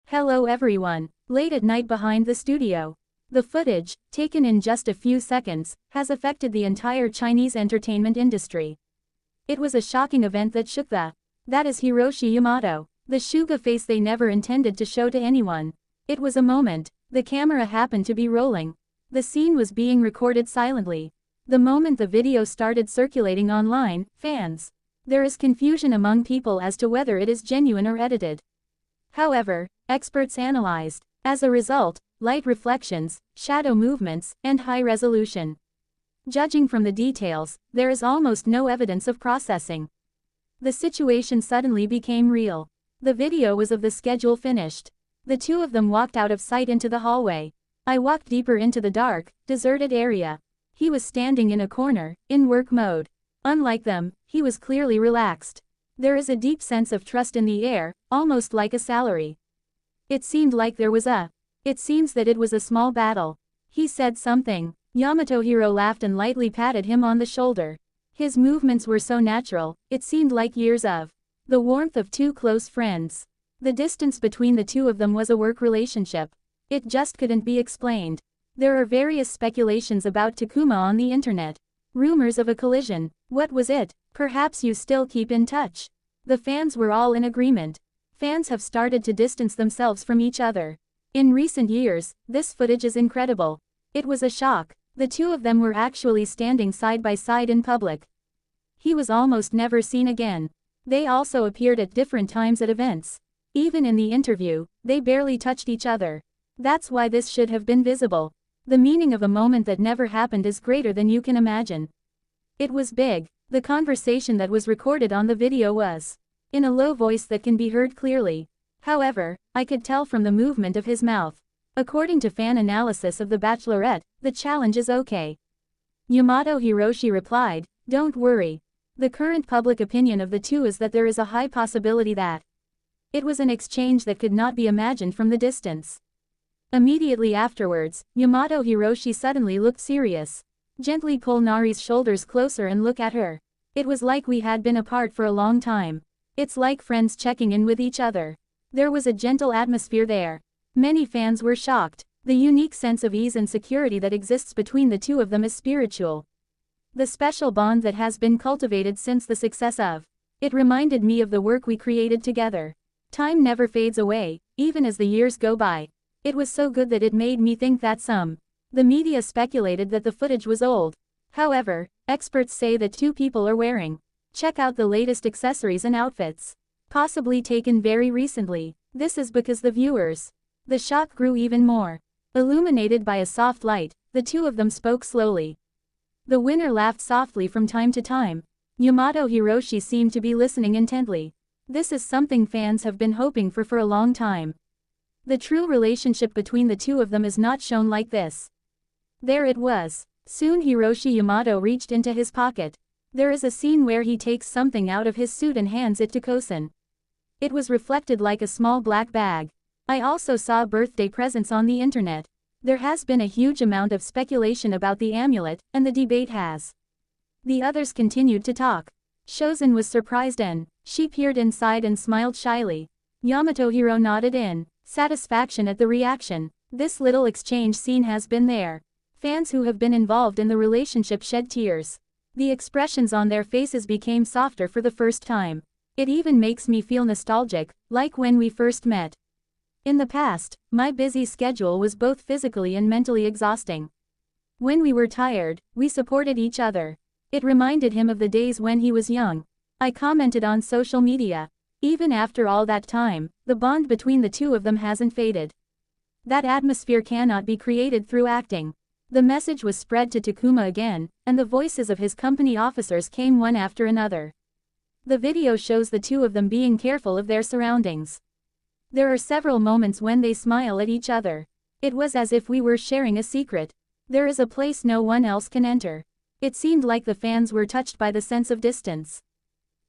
Hello everyone. Late at night behind the studio. The footage, taken in just a few seconds, has affected the entire Chinese entertainment industry. It was a shocking event that shook that is Hiroshi Yamato, the Shuga face they never intended to show to anyone. It was a moment. The camera happened to be rolling. The scene was being recorded silently. The moment the video started circulating online, there is confusion among people as to whether it is genuine or edited. However, experts analyzed, as a result, light reflections, shadow movements, and high resolution. Judging from the details, there is almost no evidence of processing. The situation suddenly became real. The video was of the schedule finished. The two of them walked out of sight into the hallway. I walked deeper into the dark, deserted area. He was standing in a corner, in work mode. Unlike them, he was clearly relaxed. There is a deep sense of trust in the air, almost like a salary. It seemed like there was It seems that it was a small battle. He said something. Yamato-hiro laughed and lightly patted him on the shoulder. His movements were so natural, it seemed like years of the warmth of two close friends. The distance between the two of them was a work relationship. It just couldn't be explained. There are various speculations about Takuma on the internet. Rumors of a collision. What was it? Perhaps you still keep in touch. The fans were all in agreement. Fans have started to distance themselves from each other. In recent years, this footage is incredible. It was a shock. The two of them were actually standing side by side in public. He was almost never seen again. They also appeared at different times at events. Even in the interview, they barely touched each other. That's why this should have been visible. The meaning of a moment that never happened is greater than you can imagine. It was big. The conversation that was recorded on the video was in a low voice that can be heard clearly. However, I could tell from the movement of his mouth. According to fan analysis of The Bachelorette, the challenge is okay. Yamato Hiroshi replied, "Don't worry. The current public opinion of the two is that there is a high possibility that it was an exchange that could not be imagined from the distance." Immediately afterwards, Yamato Hiroshi suddenly looked serious. Gently pull Nari's shoulders closer and look at her. It was like we had been apart for a long time. It's like friends checking in with each other. There was a gentle atmosphere there. Many fans were shocked. The unique sense of ease and security that exists between the two of them is spiritual. The special bond that has been cultivated since the success of it reminded me of the work we created together. Time never fades away, even as the years go by. It was so good that it made me think that the media speculated that the footage was old. However, experts say that two people are wearing. Check out the latest accessories and outfits. Possibly taken very recently. This is because the viewers. The shock grew even more. Illuminated by a soft light, the two of them spoke slowly. The winner laughed softly from time to time. Yamato Hiroshi seemed to be listening intently. This is something fans have been hoping for a long time. The true relationship between the two of them is not shown like this. There it was. Soon Hiroshi Yamato reached into his pocket. There is a scene where he takes something out of his suit and hands it to Kosen. It was reflected like a small black bag. I also saw birthday presents on the internet. There has been a huge amount of speculation about the amulet, and the debate has. The others continued to talk. Shozen was surprised and she peered inside and smiled shyly. Yamato-hiro nodded in satisfaction at the reaction. This little exchange scene has been there. Fans who have been involved in the relationship shed tears. The expressions on their faces became softer for the first time. It even makes me feel nostalgic, like when we first met. In the past, my busy schedule was both physically and mentally exhausting. When we were tired, we supported each other. It reminded him of the days when he was young. I commented on social media. Even after all that time, the bond between the two of them hasn't faded. That atmosphere cannot be created through acting. The message was spread to Takuma again, and the voices of his company officers came one after another. The video shows the two of them being careful of their surroundings. There are several moments when they smile at each other. It was as if we were sharing a secret. There is a place no one else can enter. It seemed like the fans were touched by the sense of distance.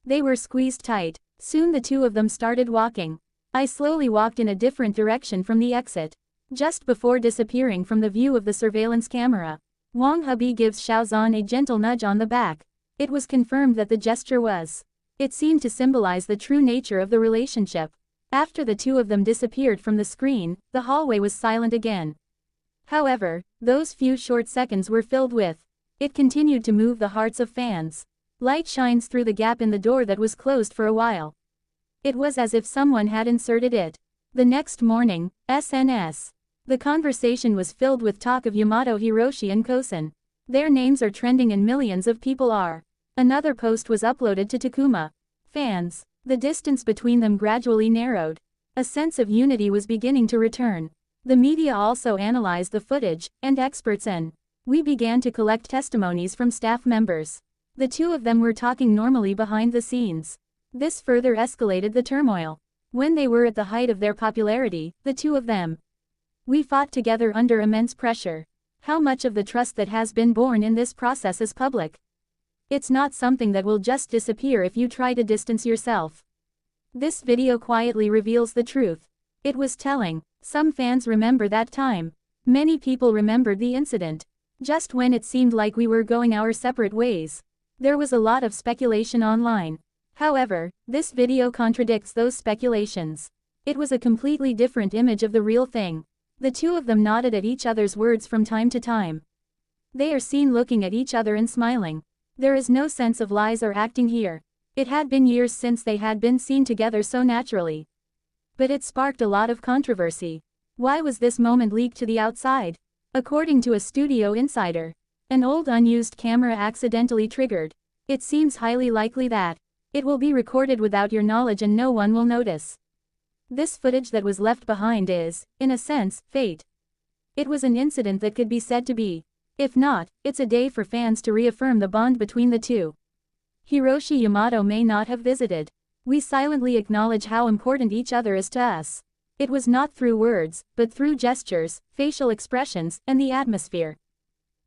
They were squeezed tight. Soon the two of them started walking. I slowly walked in a different direction from the exit. Just before disappearing from the view of the surveillance camera, Wang hubby gives Xiao a gentle nudge on the back. It was confirmed that the gesture was. It seemed to symbolize the true nature of the relationship. After the two of them disappeared from the screen, the hallway was silent again. However, those few short seconds were filled with. It continued to move the hearts of fans. Light shines through the gap in the door that was closed for a while. It was as if someone had inserted it. The next morning, SNS. The conversation was filled with talk of Yamato, Hiroshi and Kosen. Their names are trending and millions of people are. Another post was uploaded to Takuma. Fans. The distance between them gradually narrowed. A sense of unity was beginning to return. The media also analyzed the footage, and experts and we began to collect testimonies from staff members. The two of them were talking normally behind the scenes. This further escalated the turmoil. When they were at the height of their popularity, the two of them. We fought together under immense pressure. How much of the trust that has been born in this process is public? It's not something that will just disappear if you try to distance yourself. This video quietly reveals the truth. It was telling. Some fans remember that time. Many people remembered the incident. Just when it seemed like we were going our separate ways. There was a lot of speculation online. However, this video contradicts those speculations. It was a completely different image of the real thing. The two of them nodded at each other's words from time to time. They are seen looking at each other and smiling. There is no sense of lies or acting here. It had been years since they had been seen together so naturally. But it sparked a lot of controversy. Why was this moment leaked to the outside? According to a studio insider, an old unused camera accidentally triggered. It seems highly likely that it will be recorded without your knowledge and no one will notice. This footage that was left behind is, in a sense, fate. It was an incident that could be said to be. If not, it's a day for fans to reaffirm the bond between the two. Hiroshi Yamato may not have visited. We silently acknowledge how important each other is to us. It was not through words, but through gestures, facial expressions, and the atmosphere.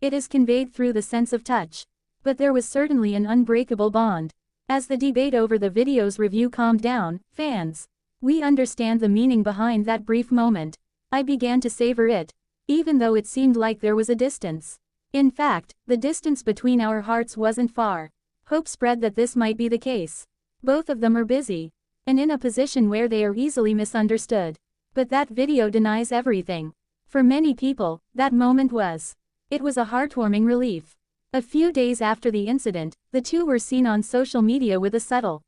It is conveyed through the sense of touch. But there was certainly an unbreakable bond. As the debate over the video's review calmed down, fans. We understand the meaning behind that brief moment. I began to savor it. Even though it seemed like there was a distance. In fact, the distance between our hearts wasn't far. Hope spread that this might be the case. Both of them are busy. And in a position where they are easily misunderstood. But that video denies everything. For many people, that moment was. It was a heartwarming relief. A few days after the incident, the two were seen on social media with a subtle.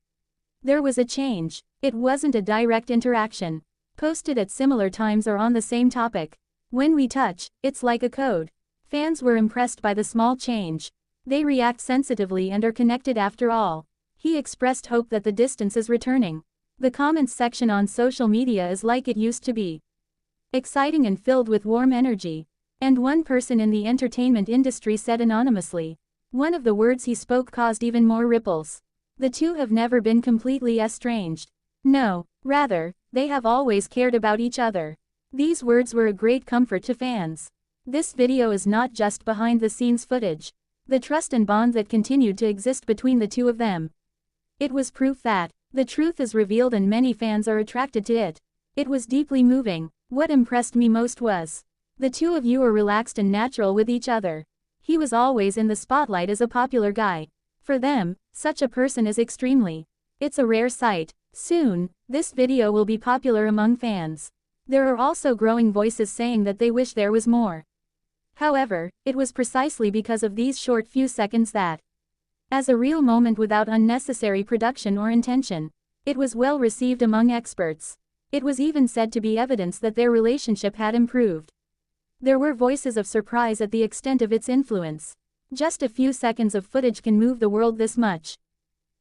There was a change. It wasn't a direct interaction. Posted at similar times or on the same topic. When we touch, it's like a code. Fans were impressed by the small change. They react sensitively and are connected after all. He expressed hope that the distance is returning. The comments section on social media is like it used to be. Exciting and filled with warm energy. And one person in the entertainment industry said anonymously. One of the words he spoke caused even more ripples. The two have never been completely estranged. No, rather, they have always cared about each other. These words were a great comfort to fans. This video is not just behind-the-scenes footage. The trust and bond that continued to exist between the two of them. It was proof that the truth is revealed and many fans are attracted to it. It was deeply moving. What impressed me most was the two of you are relaxed and natural with each other. He was always in the spotlight as a popular guy. For them, such a person is extremely. It's a rare sight. Soon, this video will be popular among fans. There are also growing voices saying that they wish there was more. However, it was precisely because of these short few seconds that, as a real moment without unnecessary production or intention, it was well received among experts. It was even said to be evidence that their relationship had improved. There were voices of surprise at the extent of its influence. Just a few seconds of footage can move the world this much.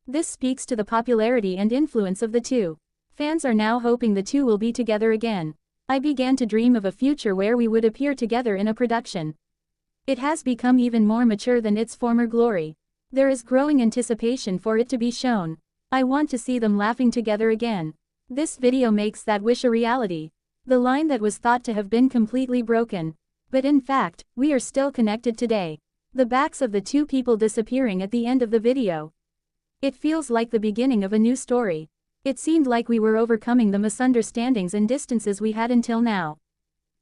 This speaks to the popularity and influence of the two. Fans are now hoping the two will be together again. I began to dream of a future where we would appear together in a production. It has become even more mature than its former glory. There is growing anticipation for it to be shown. I want to see them laughing together again. This video makes that wish a reality. The line that was thought to have been completely broken. But in fact, we are still connected today. The backs of the two people disappearing at the end of the video. It feels like the beginning of a new story. It seemed like we were overcoming the misunderstandings and distances we had until now.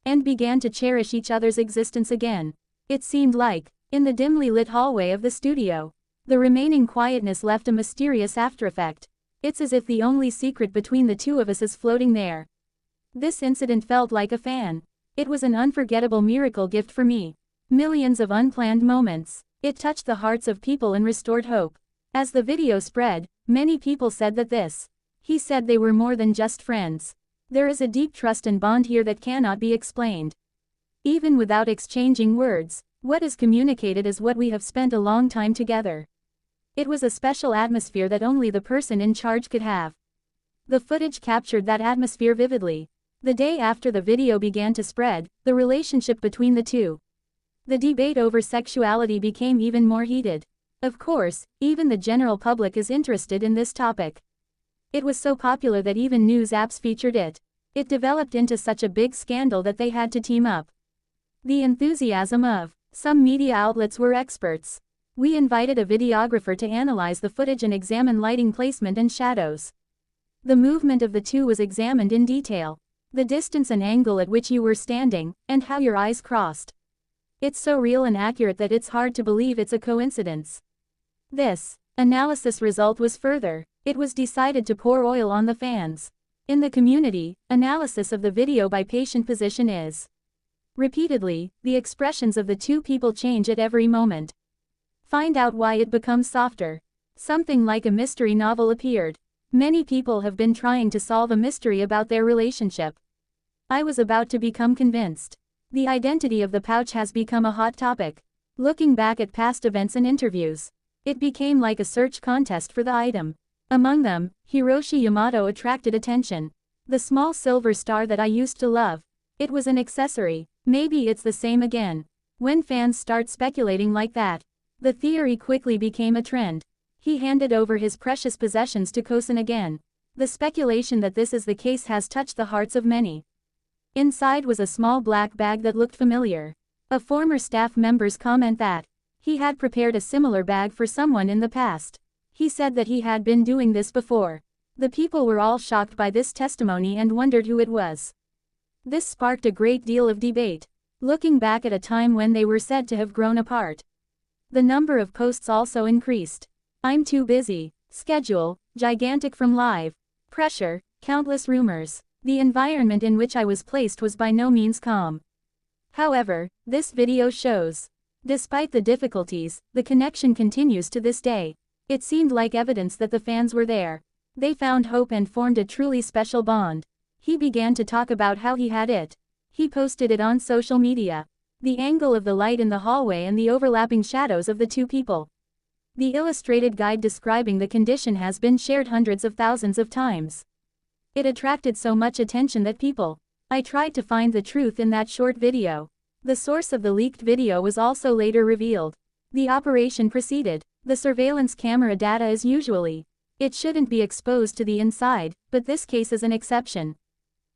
And began to cherish each other's existence again. It seemed like, in the dimly lit hallway of the studio, the remaining quietness left a mysterious aftereffect. It's as if the only secret between the two of us is floating there. This incident felt like a fan. It was an unforgettable miracle gift for me. Millions of unplanned moments. It touched the hearts of people and restored hope. As the video spread, many people said that he said they were more than just friends. There is a deep trust and bond here that cannot be explained. Even without exchanging words, what is communicated is what we have spent a long time together. It was a special atmosphere that only the person in charge could have. The footage captured that atmosphere vividly. The day after the video began to spread, the relationship between the two. The debate over sexuality became even more heated. Of course, even the general public is interested in this topic. It was so popular that even news apps featured it. It developed into such a big scandal that they had to team up. The enthusiasm of some media outlets were experts. We invited a videographer to analyze the footage and examine lighting placement and shadows. The movement of the two was examined in detail. The distance and angle at which you were standing, and how your eyes crossed. It's so real and accurate that it's hard to believe it's a coincidence. This analysis result was further. It was decided to pour oil on the fans. In the community, analysis of the video by patient position is. Repeatedly, the expressions of the two people change at every moment. Find out why it becomes softer. Something like a mystery novel appeared. Many people have been trying to solve a mystery about their relationship. I was about to become convinced. The identity of the pouch has become a hot topic. Looking back at past events and interviews, it became like a search contest for the item. Among them, Hiroshi Yamato attracted attention. The small silver star that I used to love. It was an accessory. Maybe it's the same again. When fans start speculating like that, the theory quickly became a trend. He handed over his precious possessions to Kosen again. The speculation that this is the case has touched the hearts of many. Inside was a small black bag that looked familiar. A former staff member's comment that he had prepared a similar bag for someone in the past. He said that he had been doing this before. The people were all shocked by this testimony and wondered who it was. This sparked a great deal of debate, looking back at a time when they were said to have grown apart. The number of posts also increased. I'm too busy. Schedule, gigantic from live. Pressure, countless rumors. The environment in which I was placed was by no means calm. However, this video shows. Despite the difficulties, the connection continues to this day. It seemed like evidence that the fans were there. They found hope and formed a truly special bond. He began to talk about how he had it. He posted it on social media. The angle of the light in the hallway and the overlapping shadows of the two people. The illustrated guide describing the condition has been shared hundreds of thousands of times. It attracted so much attention that I tried to find the truth in that short video. The source of the leaked video was also later revealed. The operation proceeded. The surveillance camera data is usually. It shouldn't be exposed to the inside, but this case is an exception.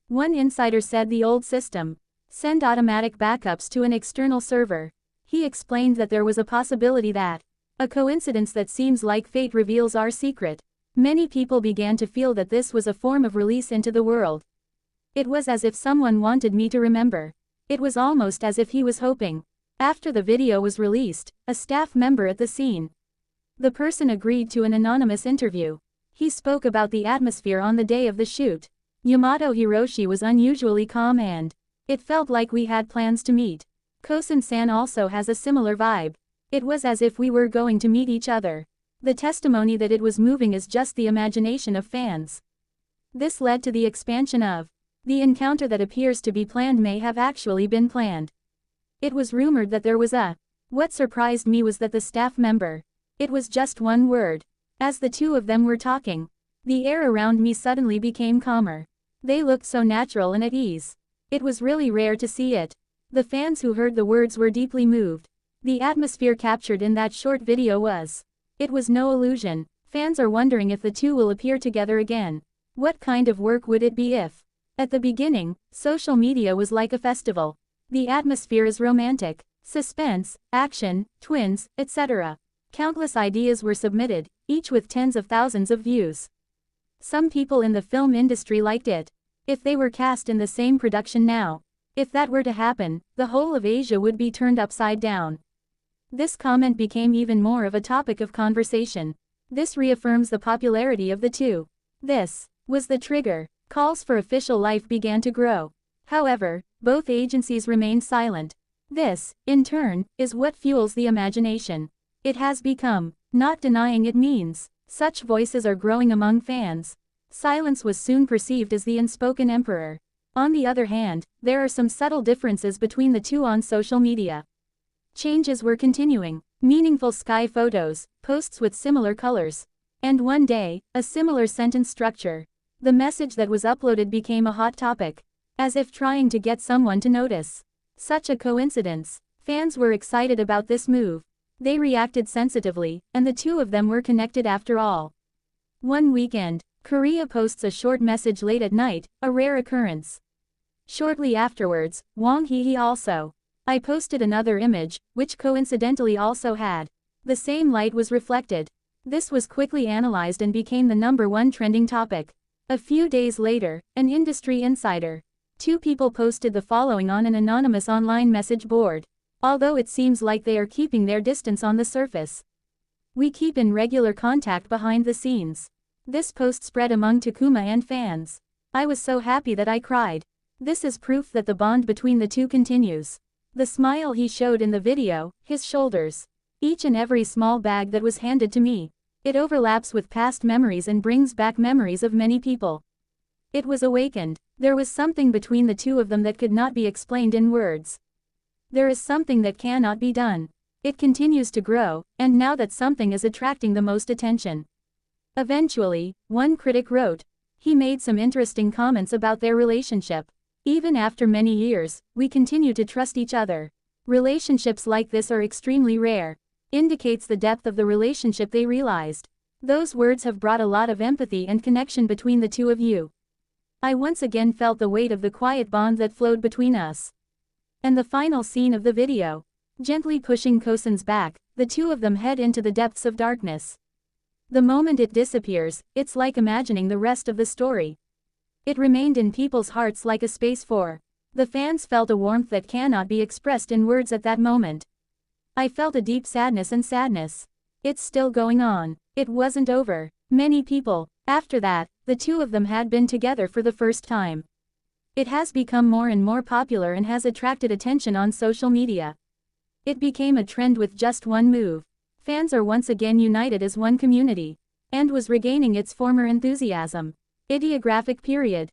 One insider said the old system send automatic backups to an external server. He explained that there was a possibility that a coincidence that seems like fate reveals our secret. Many people began to feel that this was a form of release into the world. It was as if someone wanted me to remember. It was almost as if he was hoping. After the video was released, a staff member at the scene. The person agreed to an anonymous interview. He spoke about the atmosphere on the day of the shoot. Yamato Hiroshi was unusually calm and it felt like we had plans to meet. Kosen-san also has a similar vibe. It was as if we were going to meet each other. The testimony that it was moving is just the imagination of fans. This led to the expansion of the encounter that appears to be planned may have actually been planned. It was rumored that there was a. What surprised me was that the staff member. It was just one word. As the two of them were talking, the air around me suddenly became calmer. They looked so natural and at ease. It was really rare to see it. The fans who heard the words were deeply moved. The atmosphere captured in that short video was. It was no illusion. Fans are wondering if the two will appear together again. What kind of work would it be if? At the beginning, social media was like a festival. The atmosphere is romantic, suspense, action, twins, etc. Countless ideas were submitted, each with tens of thousands of views. Some people in the film industry liked it. If they were cast in the same production now, if that were to happen, the whole of Asia would be turned upside down. This comment became even more of a topic of conversation. This reaffirms the popularity of the two. This was the trigger. Calls for official life began to grow. However, both agencies remained silent. This, in turn, is what fuels the imagination. It has become, not denying it means. Such voices are growing among fans. Silence was soon perceived as the unspoken emperor. On the other hand, there are some subtle differences between the two on social media. Changes were continuing. Meaningful sky photos, posts with similar colors. And one day, a similar sentence structure. The message that was uploaded became a hot topic. As if trying to get someone to notice. Such a coincidence. Fans were excited about this move. They reacted sensitively, and the two of them were connected after all. One weekend, Korea posts a short message late at night, a rare occurrence. Shortly afterwards, Wang also. I posted another image, which coincidentally also had. The same light was reflected. This was quickly analyzed and became the #1 trending topic. A few days later, an industry insider. Two people posted the following on an anonymous online message board. Although it seems like they are keeping their distance on the surface, we keep in regular contact behind the scenes. This post spread among Takuma and fans. I was so happy that I cried. This is proof that the bond between the two continues. The smile he showed in the video, his shoulders. Each and every small bag that was handed to me. It overlaps with past memories and brings back memories of many people. It was awakened. There was something between the two of them that could not be explained in words. There is something that cannot be done. It continues to grow, and now that something is attracting the most attention. Eventually, one critic wrote. He made some interesting comments about their relationship. Even after many years, we continue to trust each other. Relationships like this are extremely rare. Indicates the depth of the relationship they realized. Those words have brought a lot of empathy and connection between the two of you. I once again felt the weight of the quiet bond that flowed between us. And the final scene of the video. Gently pushing Kosen's back, the two of them head into the depths of darkness. The moment it disappears, it's like imagining the rest of the story. It remained in people's hearts like a space for. The fans felt a warmth that cannot be expressed in words at that moment. I felt a deep sadness and sadness. It's still going on. It wasn't over. Many people, after that, the two of them had been together for the first time. It has become more and more popular and has attracted attention on social media. It became a trend with just one move. Fans are once again united as one community. And was regaining its former enthusiasm. Ideographic period.